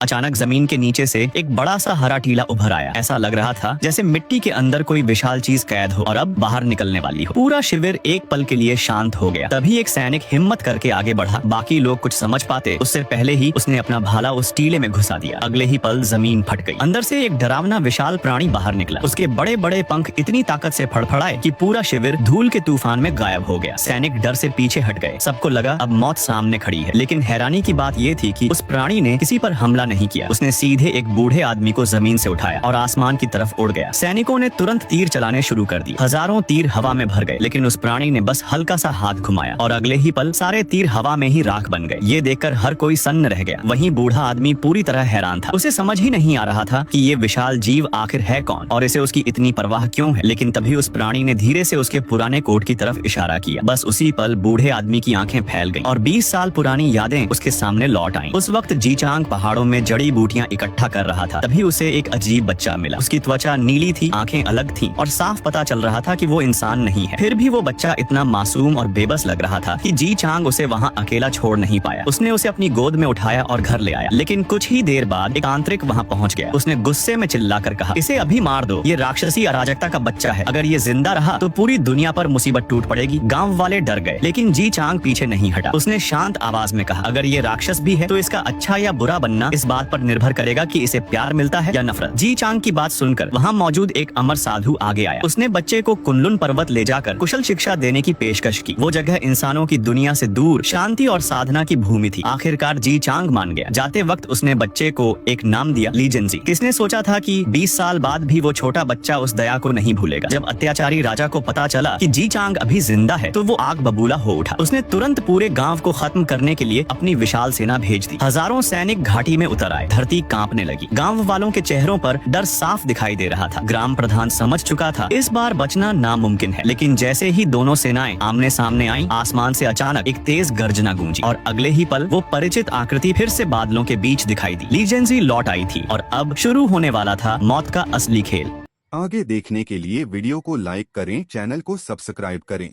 अचानक जमीन के नीचे से एक बड़ा सा हरा टीला उभर आया। ऐसा लग रहा था जैसे मिट्टी के अंदर कोई विशाल चीज कैद हो और अब बाहर निकलने वाली हो। पूरा शिविर एक पल के लिए शांत हो गया। तभी एक सैनिक हिम्मत करके आगे बढ़ा। बाकी लोग कुछ समझ पाते उससे पहले ही उसने अपना भाला उस टीले में घुसा दिया। अगले ही पल जमीन फट गई। अंदर से एक डरावना विशाल प्राणी बाहर निकला। उसके बड़े बड़े पंख इतनी ताकत से फड़फड़ाए कि पूरा शिविर धूल के तूफान में गायब हो गया। सैनिक डर से पीछे हट गए। सबको लगा अब मौत सामने खड़ी है। लेकिन हैरानी की बात यह थी कि उस प्राणी ने किसी पर हमला नहीं किया। उसने सीधे एक बूढ़े आदमी को जमीन से उठाया और आसमान की तरफ उड़ गया। सैनिकों ने तुरंत तीर चलाने शुरू कर दिए। हजारों तीर हवा में भर गए, लेकिन उस प्राणी ने बस हल्का सा हाथ घुमाया और अगले ही पल सारे तीर हवा में ही राख बन गए। ये देखकर हर कोई सन्न रह गया। वहीं बूढ़ा आदमी पूरी तरह हैरान था। उसे समझ ही नहीं आ रहा था कि ये विशाल जीव आखिर है कौन और इसे उसकी इतनी परवाह क्यों है। लेकिन तभी उस प्राणी ने धीरे से उसके पुराने कोट की तरफ इशारा किया। बस उसी पल बूढ़े आदमी की आंखें फैल गईं और 20 साल पुरानी यादें उसके सामने लौट आईं। उस वक्त जीचांग पहाड़ों में जड़ी बूटियां इकट्ठा कर रहा था। तभी उसे एक अजीब बच्चा मिला। उसकी त्वचा नीली थी, आंखें अलग थीं और साफ पता चल रहा था कि वो इंसान नहीं है। फिर भी वो बच्चा इतना मासूम और बेबस लग रहा था कि जी चांग उसे वहाँ अकेला छोड़ नहीं पाया। उसने उसे अपनी गोद में उठाया और घर ले आया। लेकिन कुछ ही देर बाद एक तांत्रिक वहाँ पहुँच गया। उसने गुस्से में चिल्लाकर कहा, इसे अभी मार दो, ये राक्षसी अराजकता का बच्चा है। अगर ये जिंदा रहा तो पूरी दुनिया पर मुसीबत टूट पड़ेगी। गाँव वाले डर गए, लेकिन जी चांग पीछे नहीं हटा। उसने शांत आवाज में कहा, अगर ये राक्षस भी है तो इसका अच्छा या बुरा बनना इस बात पर निर्भर करेगा कि इसे प्यार मिलता है या नफरत। जी चांग की बात सुनकर वहाँ मौजूद एक अमर साधु आगे आया। उसने बच्चे को कुनलुन पर्वत ले जाकर कुशल शिक्षा देने की पेशकश की। वो जगह इंसानों की दुनिया से दूर शांति और साधना की भूमि थी। आखिरकार जी चांग मान गया। जाते वक्त उसने बच्चे को एक नाम दिया, लीजेंजी। किसने सोचा था कि 20 साल बाद भी वो छोटा बच्चा उस दया को नहीं भूलेगा। जब अत्याचारी राजा को पता चला कि जी चांग अभी जिंदा है तो वो आग बबूला हो उठा। उसने तुरंत पूरे गाँव को खत्म करने के लिए अपनी विशाल सेना भेज दी। हजारों सैनिक घाटी में उतर आए। धरती कांपने लगी। गाँव वालों के चेहरों पर डर साफ दिखाई दे रहा था। ग्राम प्रधान समझ चुका था इस बार बचना नामुमकिन है। लेकिन जैसे ही दोनों सेनाएं आमने सामने आईं, आसमान से अचानक एक तेज गर्जना गूंजी और अगले ही पल वो परिचित आकृति फिर से बादलों के बीच दिखाई दी। लीजेंसी लौट आई थी और अब शुरू होने वाला था मौत का असली खेल। आगे देखने के लिए वीडियो को लाइक करें, चैनल को सब्सक्राइब करें।